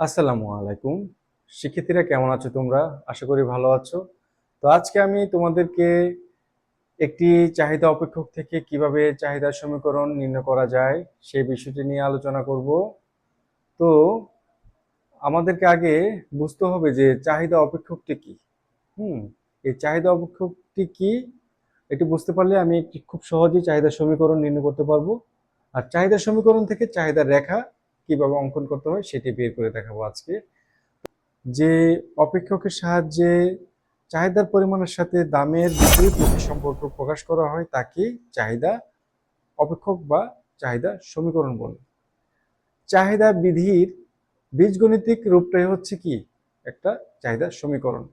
আসসালামু আলাইকুম। শিক্ষার্থীরা কেমন আছো তোমরা? আশা করি ভালো আছো। তো আজকে আমি তোমাদেরকে একটি চাহিদা অপেক্ষক থেকে কিভাবে চাহিদার সমীকরণ নির্ণয় করা যায় সেই বিষয়টি নিয়ে আলোচনা করব। তো আমাদেরকে আগে বুঝতে হবে যে চাহিদা অপেক্ষকটি কি। হুম এই চাহিদা অপেক্ষকটি কি এটি বুঝতে পারলে আমি একটি খুব সহজেই চাহিদার সমীকরণ নির্ণয় করতে পারবো। আর চাহিদার সমীকরণ থেকে চাহিদার রেখা কিভাবে অঙ্কন করতে হয় সেটি বের করে দেখাবো আজকে। যে অপেক্ষকের সাহায্যে চাহিদার পরিমাণের সাথে দামের বিপরীতমুখী সম্পর্ক প্রকাশ করা হয় তাকে চাহিদা অপেক্ষক বা চাহিদা সমীকরণ বলে। চাহিদা বিধির বীজগণিতিক রূপটাই হচ্ছে কি একটা চাহিদা সমীকরণ।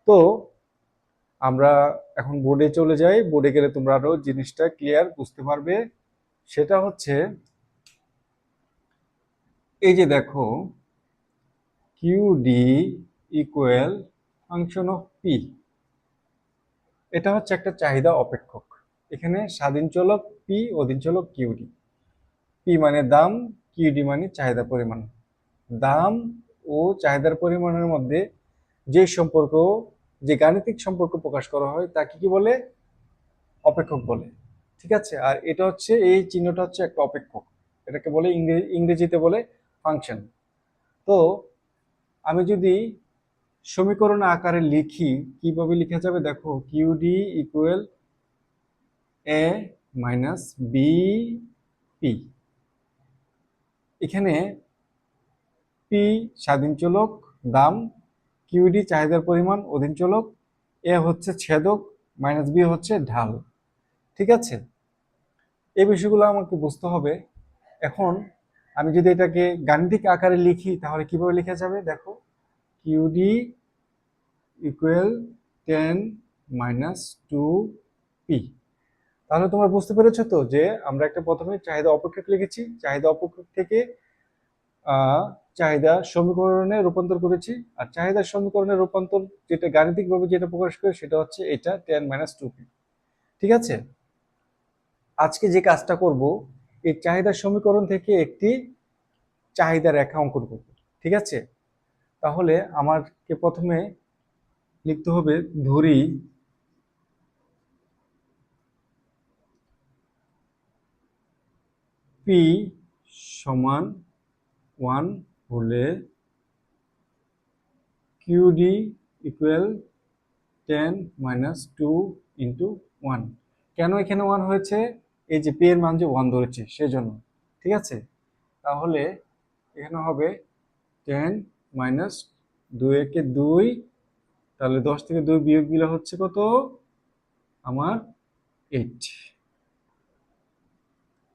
তো আমরা এখন বোর্ডে চলে যাই। বোর্ডে গেলে তোমরা আরো জিনিসটা ক্লিয়ার বুঝতে পারবে। সেটা হচ্ছে এই যে দেখো, Q D equal function of P, এটা হচ্ছে একটা চাহিদা অপেক্ষক। এখানে স্বাধীন চলক পি, অধীন চলক কিউডি। পি মানে দাম, কিউডি মানে চাহিদা পরিমাণ। দাম ও চাহিদার পরিমাণের মধ্যে যে সম্পর্ক, যে গাণিতিক সম্পর্ক প্রকাশ করা হয় তাকে কি বলে? অপেক্ষক বলে। ঠিক আছে, আর এটা হচ্ছে এই চিহ্নটা হচ্ছে একটা অপেক্ষক। এটাকে বলে ইংরেজিতে বলে ফাংশন। তো আমি যদি সমীকরণ আকারে লিখি, কিভাবে লিখা যাবে দেখো, কিউডি ইকুয়াল এ মাইনাস বি পি। এখানে পি স্বাধীন চলক দাম, কিউডি চাহিদার পরিমাণ অধীন চলক, এ হচ্ছে ছেদক, মাইনাস বি হচ্ছে ঢাল। ঠিক আছে, এই বিষয়গুলো আমাকে বুঝতে হবে। এখন আমি যদি এটাকে গাণিতিক আকারে লিখি তাহলে কিভাবে লেখা যাবে দেখো, কিউডি ইকুয়াল 10 - 2 পি। তাহলে তোমরা বুঝতে পেরেছো তো যে আমরা একটা প্রথমে চাহিদা অপেক্ষক লিখেছি, চাহিদা অপেক্ষক থেকে চাহিদা সমীকরণে রূপান্তর করেছি। আর চাহিদার সমীকরণের রূপান্তর যেটা গাণিতিকভাবে যেটা প্রকাশ করে সেটা হচ্ছে এটা 10 - 2p। ঠিক আছে, আজকে যে কাজটা করব, এই চাহিদার সমীকরণ থেকে একটি চাহিদা রেখা অঙ্কন করব। ঠিক আছে, তাহলে আমাকে প্রথমে লিখতে হবে, ধরি পি সমান 1 হলে কিউডি ইকুয়াল 10 - 2 × 1। কেন এখানে 1 হয়েছে? এই যে পি এর মান যে 1 ধরেছে সেজন্য। ঠিক আছে, তাহলে এখানে হবে 10 - 2 × 2, তাহলে 10 থেকে 2 বিয়োগ দিলে হচ্ছে কত আমার? 8।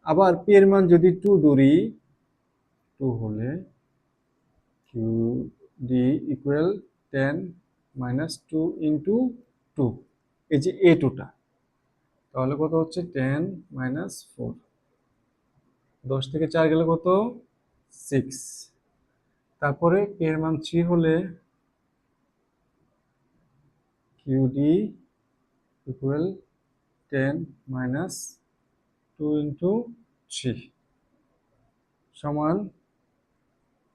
আবার পি এর মান যদি 2 ধরি, 2 হলে কিউ ডি ইকুয়াল 10 - 2 × 2, এই যে এ টুটা, তাহলে কত হচ্ছে 10 - 4। 10 থেকে 4 গেলে কত? 6। তারপরে পি এর মান 3 হলে কিউডি ইকুয়াল 10 - 2 × 3 সমান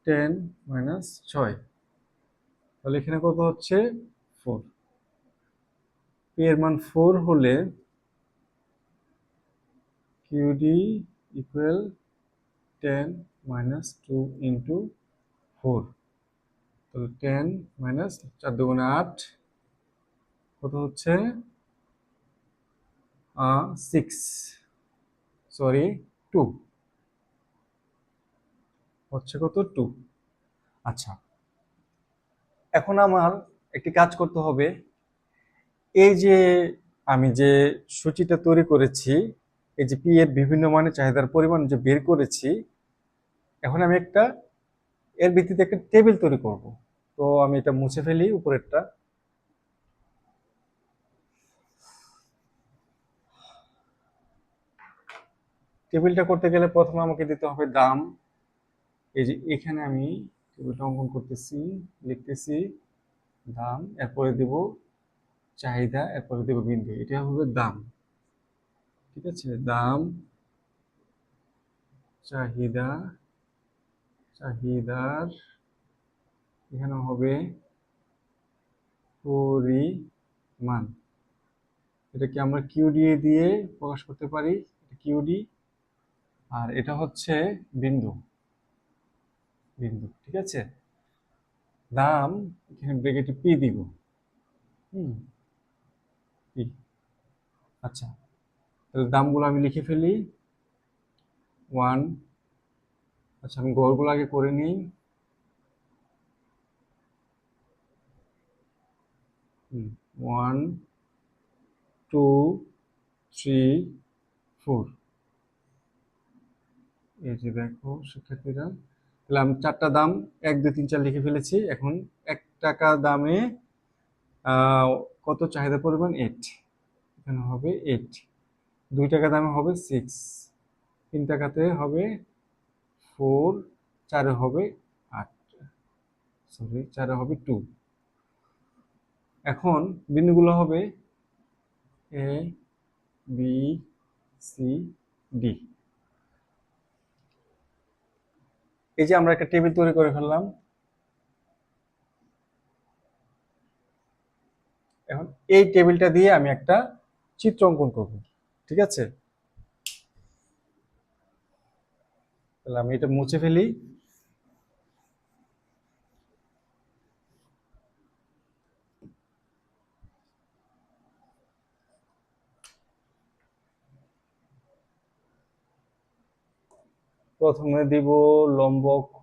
10 - 6। তাহলে এখানে কত হচ্ছে? 4। পি এর মান 4 হলে কিউডি ইকুয়াল 10 - 2 × 4। তাহলে 10 - 4 × 8 কত হচ্ছে? 6, সরি 2 হচ্ছে কত? 2। আচ্ছা, এখন আমার একটি কাজ করতে হবে। এই যে আমি যে সূচিটা তৈরি করেছি, এই যে পি এর বিভিন্ন মানে চাহিদার পরিমাণ যে বের করেছি, এখন আমি একটা এর ভিত্তিতে একটা টেবিল তৈরি করব। তো আমি এটা মুছে ফেলি উপরেরটা। টেবিলটা করতে গেলে প্রথমে আমাকে দিতে হবে দাম। এই যে এখানে আমি টেবিলটা অঙ্কন করতেছি, লিখতেছি দাম, এরপরে দেব চাহিদা, এরপরে দেব বিন্দু, এটা হবে দাম। ঠিক আছে, দাম, চাহিদা, চাহিদার এখানে হবে পরিমাণ। এটাকে আমরা কিউডি দিয়ে প্রকাশ করতে পারি, কিউডি। আর এটা হচ্ছে বিন্দু, বিন্দু, ঠিক আছে। দাম এখানে ব্র্যাকেটে পি দিব। পি। আচ্ছা, তাহলে দামগুলো আমি লিখে ফেলি। ওয়ান, আচ্ছা আমি গড়গুলো আগে করে নিই। 1 2 3 4। এই যে দেখো শিক্ষার্থীরা, তাহলে আমি 4টা দাম 1 2 3 4 লিখে ফেলেছি। এখন 1 টাকা দামে কত চাহিদা পরিমাণ 8, এখানে হবে 8। 2 টাকা দামে হবে 6, 3 টাকাতে হবে 4, 4 হবে 8, সরি 4 হবে 2। এখন বিন্দুগুলো হবে এ বি সি ডি। এই যে আমরা একটা টেবিল তৈরি করে ফেললাম। এখন এই টেবিলটা দিয়ে আমি একটা চিত্র অঙ্কন করব, ঠিক আছে। তাহলে আমি এটা মুছে ফেলি। প্রথমে দিব লম্ব অক্ষ,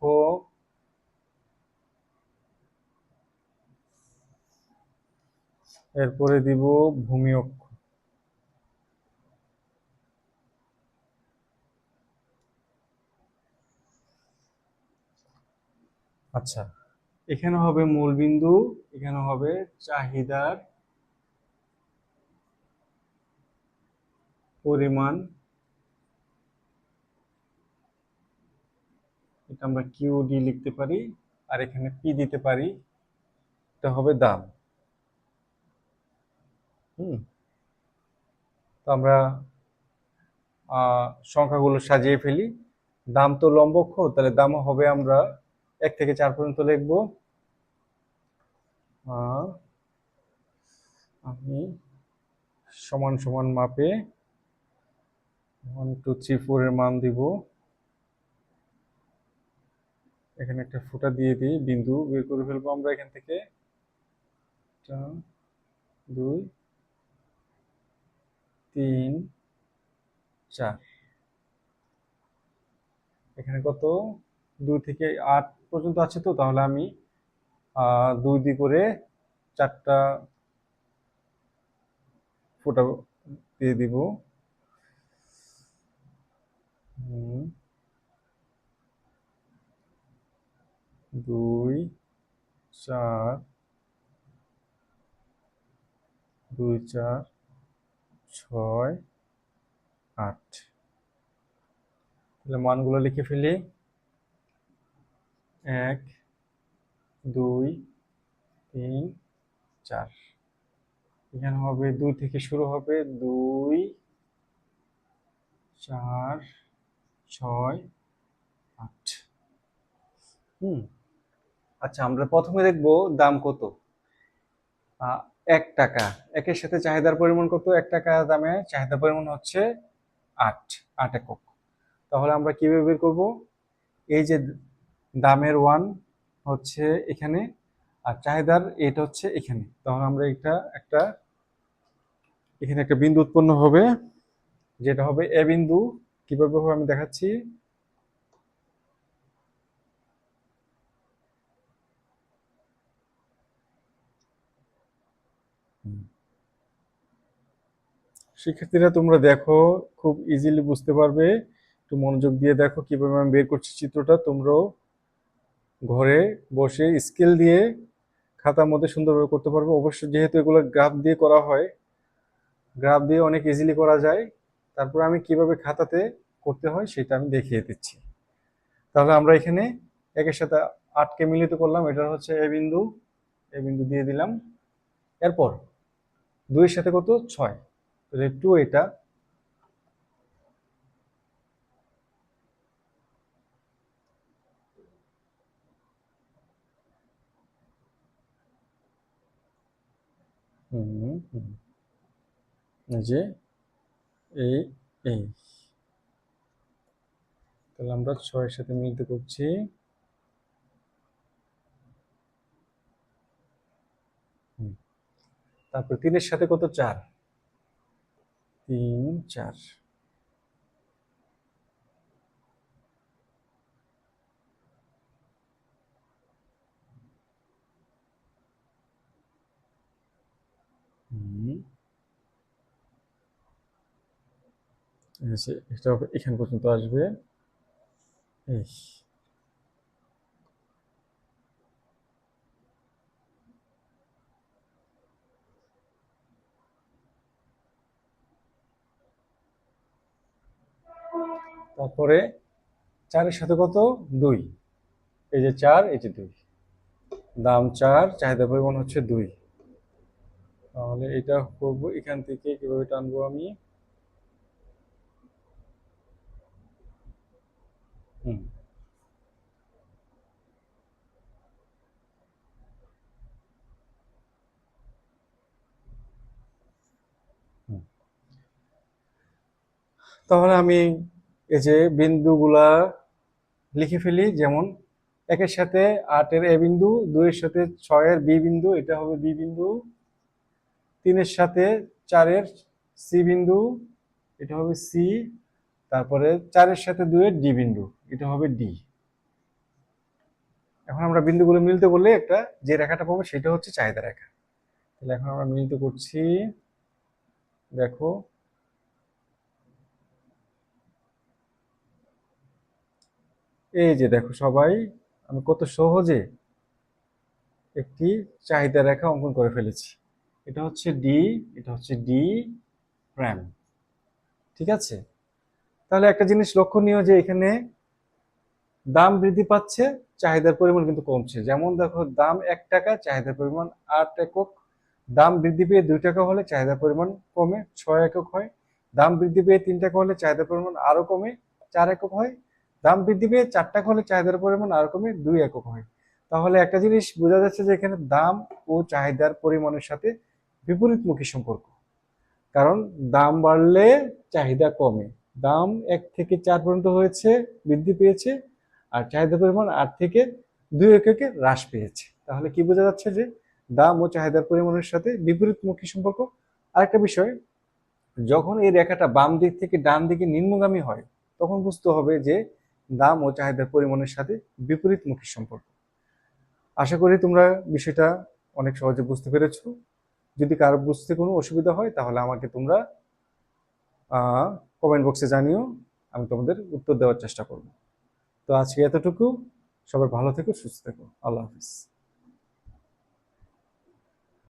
এরপরে দিব ভূমি অক্ষ। আচ্ছা, এখানে হবে মূল বিন্দু, এখানে হবে চাহিদার পরিমাণ, এটা আমরা কিউডি লিখতে পারি। আর এখানে পি দিতে পারি, এটা হবে দাম। তো আমরা সংখ্যাগুলো সাজিয়ে ফেলি। দাম তো লম্ব অক্ষ, তাহলে দাম হবে আমরা 1 থেকে 4 পর্যন্ত লিখব। আমি সমান সমান মাপে 1 2 3 4 এর মান দিব। এখানে একটা ফুটা দিয়ে দিই, বিন্দু বের করে ফেলবো আমরা এখান থেকে। 2 3 4। এখানে কত 2 থেকে 8 পর্যন্ত আছে, তো তাহলে আমি 2 দিয়ে করে 4টা ফুটা দিয়ে দিব। 2 4 2 4 6 8। তাহলে মানগুলো লিখে ফেলি। 1 2 3 4। এখানে হবে 2 থেকে শুরু হবে, 2 4 6 8। আচ্ছা, আমরা প্রথমে দেখব দাম কত। 1 টাকা, একের সাথে চাহিদার পরিমাণ কত? 1 টাকা দামে চাহিদার পরিমাণ হচ্ছে 8 একক। তাহলে আমরা কিভাবে বের করব? এই যে দামের 1 হচ্ছে এখানে, আর চাহিদার 8 হচ্ছে এখানে। তাহলে আমরা এখানে একটা বিন্দু উৎপন্ন হবে, যেটা হবে এ বিন্দু। কিভাবে হবে আমি দেখাচ্ছি। শিক্ষার্থীরা তোমরা দেখো, খুব ইজিলি বুঝতে পারবে। একটু মনোযোগ দিয়ে দেখো কিভাবে আমি বের করছি চিত্রটা। তোমরাও ঘরে বসে স্কেল দিয়ে খাতার মধ্যে সুন্দরভাবে করতে পারবে। অবশ্যই যেহেতু এগুলো গ্রাফ দিয়ে করা হয়, গ্রাফ দিয়ে অনেক ইজিলি করা যায়। তারপর আমি কিভাবে খাতাতে করতে হয় সেটা আমি দেখিয়ে দিচ্ছি। তাহলে আমরা এখানে একের সাথে 8কে মিলিত করলাম, এটা হচ্ছে এ বিন্দু, এ বিন্দু দিয়ে দিলাম। এরপর 2 এর সাথে কত? 6, তাহলে 2 এটা। হুম হুম, এই যে এই এই তাহলে আমরা 6 এর সাথে মিলতে করছি। হুম, তারপর 3 এর সাথে কত? 4। 3 4। হুম, এটা এখান পর্যন্ত আসবে। এই তারপরে 4 এর সাথে কত? 2। এই যে 4, এই যে 2। দাম 4, চাহিদা পরিমাণ হচ্ছে 2। তাহলে এটা করবো এখান থেকে কিভাবে টানবো আমি? হুম হুম। তাহলে আমি এই যে বিন্দুগুলা লিখে ফেলি, যেমন 1 এর সাথে 8 এর এ বিন্দু, 2 এর সাথে 6 এর বি বিন্দু, এটা হবে বি বিন্দু। 3 এর সাথে 4 এর সি বিন্দু, এটা হবে সি। তারপরে 4 এর সাথে 2 এর ডি বিন্দু, এটা হবে ডি। এখন আমরা বিন্দুগুলো মিলতে করলে একটা যে রেখাটা পাবো সেটা হচ্ছে চাহিদা রেখা। তাহলে এখন আমরা মিলিত করছি। দেখো, এই যে দেখো সবাই, আমি কত সহজে একটি চাহিদা রেখা অঙ্কন করে ফেলেছি। এটা হচ্ছে ডি, এটা হচ্ছে ডি প্রাইম। ঠিক আছে? তাহলে একটা জিনিস লক্ষণীয় যে এখানে দাম বৃদ্ধি পাচ্ছে, চাহিদার পরিমাণ কিন্তু কমছে। যেমন দেখো, দাম 1 টাকা, চাহিদার পরিমাণ 8 একক। দাম বৃদ্ধি পেয়ে 2 টাকা হলে চাহিদার পরিমাণ কমে 6 একক হয়। দাম বৃদ্ধি পেয়ে 3 টাকা হলে চাহিদার পরিমাণ আরো কমে 4 একক হয়। দাম বৃদ্ধি পেয়ে 4 টাকা হলে চাহিদার পরিমাণ আরো কমে 2 একক হয়। তাহলে একটা জিনিস বোঝা যাচ্ছে যে এখানে দাম ও চাহিদার পরিমাণের সাথে বিপরীতমুখী সম্পর্ক। কারণ দাম বাড়লে চাহিদা কমে। দাম 1 থেকে 4 পর্যন্ত হয়েছে, বৃদ্ধি পেয়েছে, আর চাহিদার পরিমাণ 8 থেকে 2 এককে হ্রাস পেয়েছে। তাহলে কি বোঝা যাচ্ছে যে দাম ও চাহিদার পরিমাণের সাথে বিপরীতমুখী সম্পর্ক। আরেকটা বিষয়, যখন এই রেখাটা বাম দিক থেকে ডান দিকে নিম্নগামী হয়, তখন বুঝতে হবে যে দাম ও চাহিদার পরিমাণের সাথে বিপরীতমুখী সম্পর্ক। আশা করি তোমরা বিষয়টা অনেক সহজে বুঝতে পেরেছো। যদি কারো বুঝতে কোনো অসুবিধা হয় তাহলে আমাকে তোমরা কমেন্ট বক্সে জানিও, আমি তোমাদের উত্তর দেওয়ার চেষ্টা করব। তো আজকে এতটুকু। সবাই ভালো থেকো, সুস্থ থেকো। আল্লাহ হাফিজ।